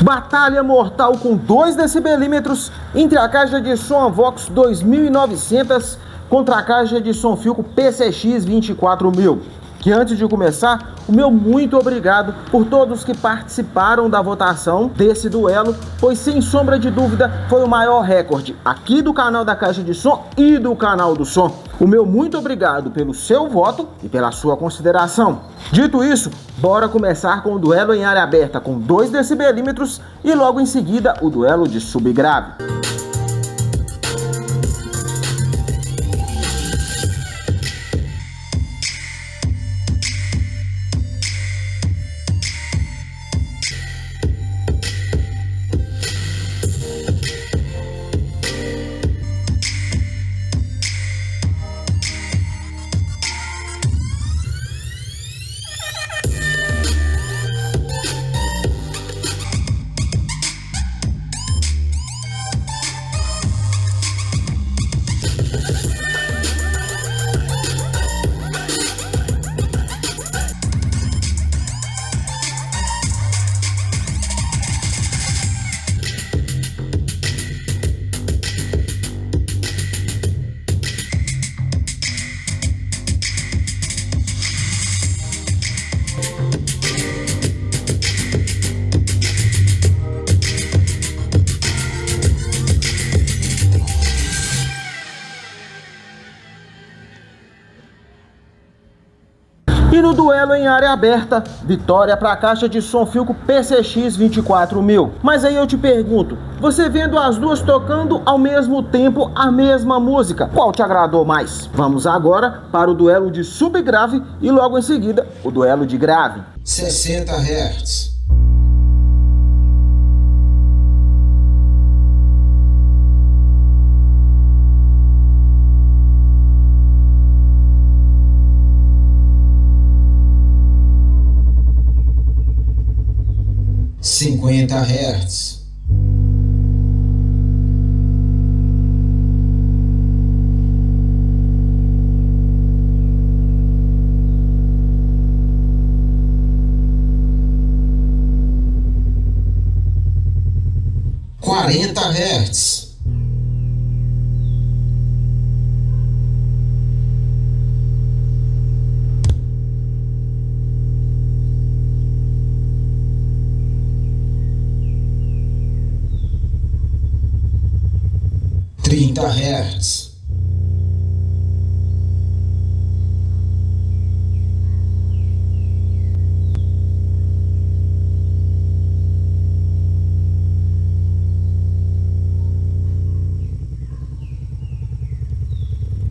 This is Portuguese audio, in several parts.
Batalha mortal com 2 decibelímetros entre a caixa de som Avox 2900 contra a caixa de som Philco PCX 24000. Que antes de começar, o meu muito obrigado por todos que participaram da votação desse duelo, pois sem sombra de dúvida foi o maior recorde aqui do canal da Caixa de Som e do canal do Som. O meu muito obrigado pelo seu voto e pela sua consideração. Dito isso, bora começar com o duelo em área aberta com 2 decibelímetros e logo em seguida o duelo de subgrave. E no duelo em área aberta, vitória para a caixa de som Philco PCX 24000. Mas aí eu te pergunto, você vendo as duas tocando ao mesmo tempo a mesma música, qual te agradou mais? Vamos agora para o duelo de subgrave e logo em seguida o duelo de grave. 60 Hz. Cinquenta Hz. Quarenta Hz. Trinta Hz.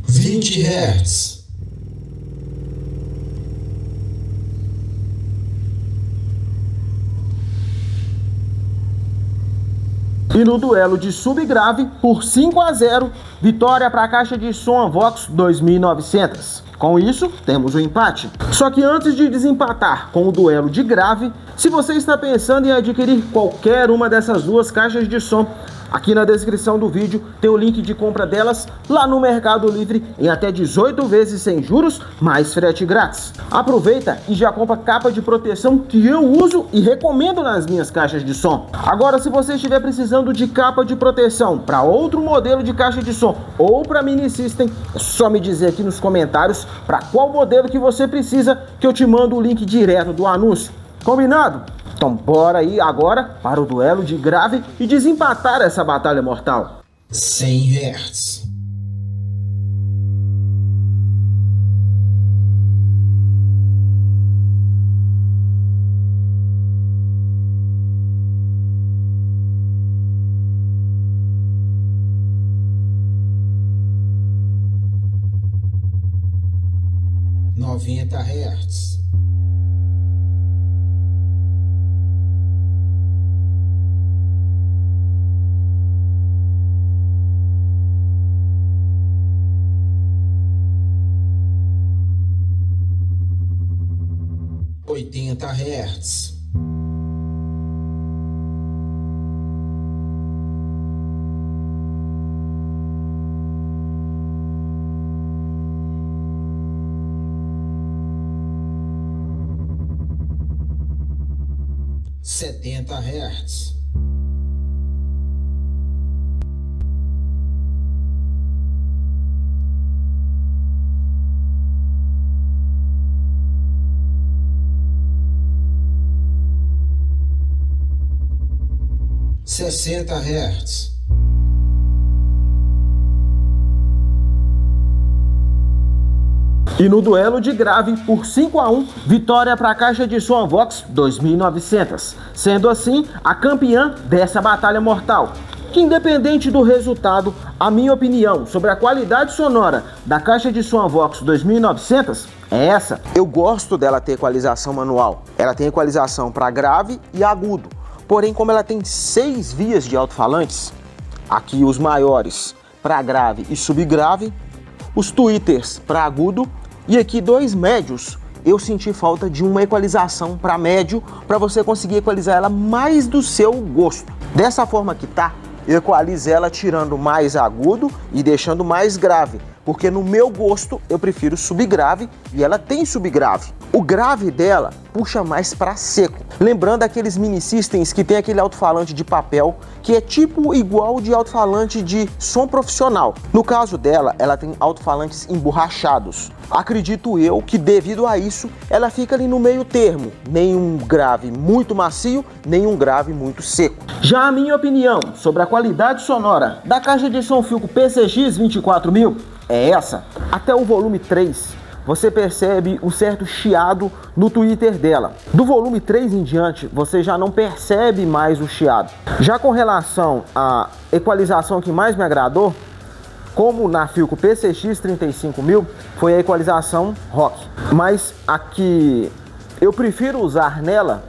Vinte Hz. E no duelo de subgrave, por 5-0, vitória para a caixa de som Avox 2900. Com isso, temos o empate. Só que antes de desempatar com o duelo de grave, se você está pensando em adquirir qualquer uma dessas duas caixas de som, aqui na descrição do vídeo tem o link de compra delas lá no Mercado Livre em até 18 vezes sem juros, mais frete grátis. Aproveita e já compra capa de proteção que eu uso e recomendo nas minhas caixas de som. Agora, se você estiver precisando de capa de proteção para outro modelo de caixa de som ou para mini system, é só me dizer aqui nos comentários para qual modelo que você precisa que eu te mando o link direto do anúncio. Combinado? Então bora aí agora para o duelo de grave e desempatar essa batalha mortal. 100 Hz. Noventa Hz. Oitenta Hz. 70 Hz. 60 Hz. E no duelo de grave, por 5-1, vitória para a caixa de som Vox 2900, sendo assim a campeã dessa batalha mortal. Que independente do resultado, a minha opinião sobre a qualidade sonora da caixa de som Vox 2900 é essa. Eu gosto dela ter equalização manual. Ela tem equalização para grave e agudo. Porém, como ela tem 6 vias de alto-falantes, aqui os maiores para grave e subgrave, os tweeters para agudo e aqui 2 médios, eu senti falta de uma equalização para médio para você conseguir equalizar ela mais do seu gosto. Dessa forma que tá, eu equalizo ela tirando mais agudo e deixando mais grave, porque no meu gosto eu prefiro subgrave e ela tem subgrave. O grave dela puxa mais para seco, lembrando aqueles mini systems que tem aquele alto-falante de papel que é tipo igual de alto-falante de som profissional. No caso dela, ela tem alto-falantes emborrachados. Acredito eu que devido a isso, ela fica ali no meio termo, nem um grave muito macio, nem um grave muito seco. Já a minha opinião sobre a qualidade sonora da caixa de som Philco PCX 24000 é essa. Até o volume 3, você percebe um certo chiado no tweeter dela. Do volume 3 em diante, você já não percebe mais o chiado. Já com relação à equalização que mais me agradou, como na Philco PCX 35000, foi a equalização rock. Mas a que eu prefiro usar nela,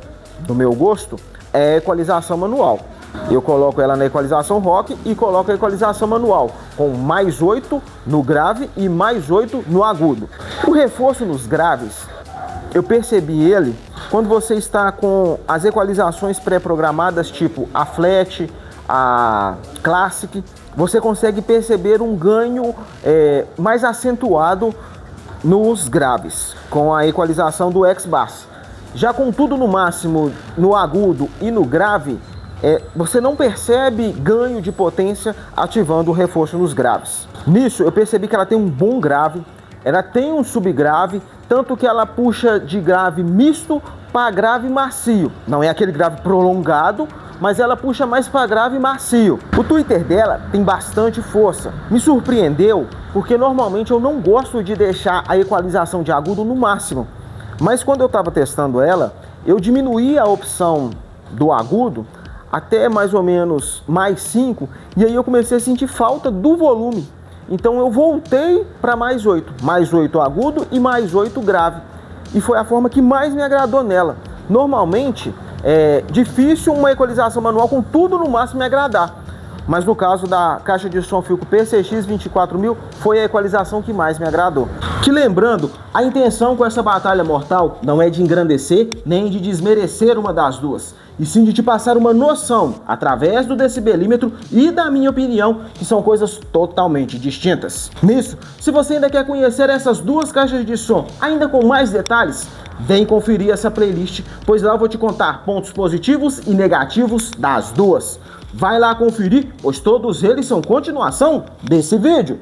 no meu gosto, é a equalização manual. Eu coloco ela na equalização rock e coloco a equalização manual, com mais 8 no grave e mais 8 no agudo. O reforço nos graves, eu percebi ele quando você está com as equalizações pré-programadas, tipo a Flat, a Classic, você consegue perceber um ganho mais acentuado nos graves, com a equalização do X-Bass. Já com tudo no máximo, no agudo e no grave, você não percebe ganho de potência ativando o reforço nos graves. Nisso, eu percebi que ela tem um bom grave, ela tem um subgrave, tanto que ela puxa de grave misto para grave macio. Não é aquele grave prolongado, mas ela puxa mais para grave macio. O tweeter dela tem bastante força. Me surpreendeu, porque normalmente eu não gosto de deixar a equalização de agudo no máximo. Mas quando eu estava testando ela, eu diminuí a opção do agudo até mais ou menos mais 5, e aí eu comecei a sentir falta do volume. Então eu voltei para mais 8 agudo e mais 8 grave. E foi a forma que mais me agradou nela. Normalmente é difícil uma equalização manual com tudo no máximo me agradar. Mas no caso da caixa de som Philco PCX 24000 foi a equalização que mais me agradou. Que lembrando, a intenção com essa batalha mortal não é de engrandecer nem de desmerecer uma das duas, e sim de te passar uma noção através do decibelímetro e da minha opinião, que são coisas totalmente distintas. Nisso, se você ainda quer conhecer essas duas caixas de som ainda com mais detalhes, vem conferir essa playlist, pois lá eu vou te contar pontos positivos e negativos das duas. Vai lá conferir, pois todos eles são continuação desse vídeo.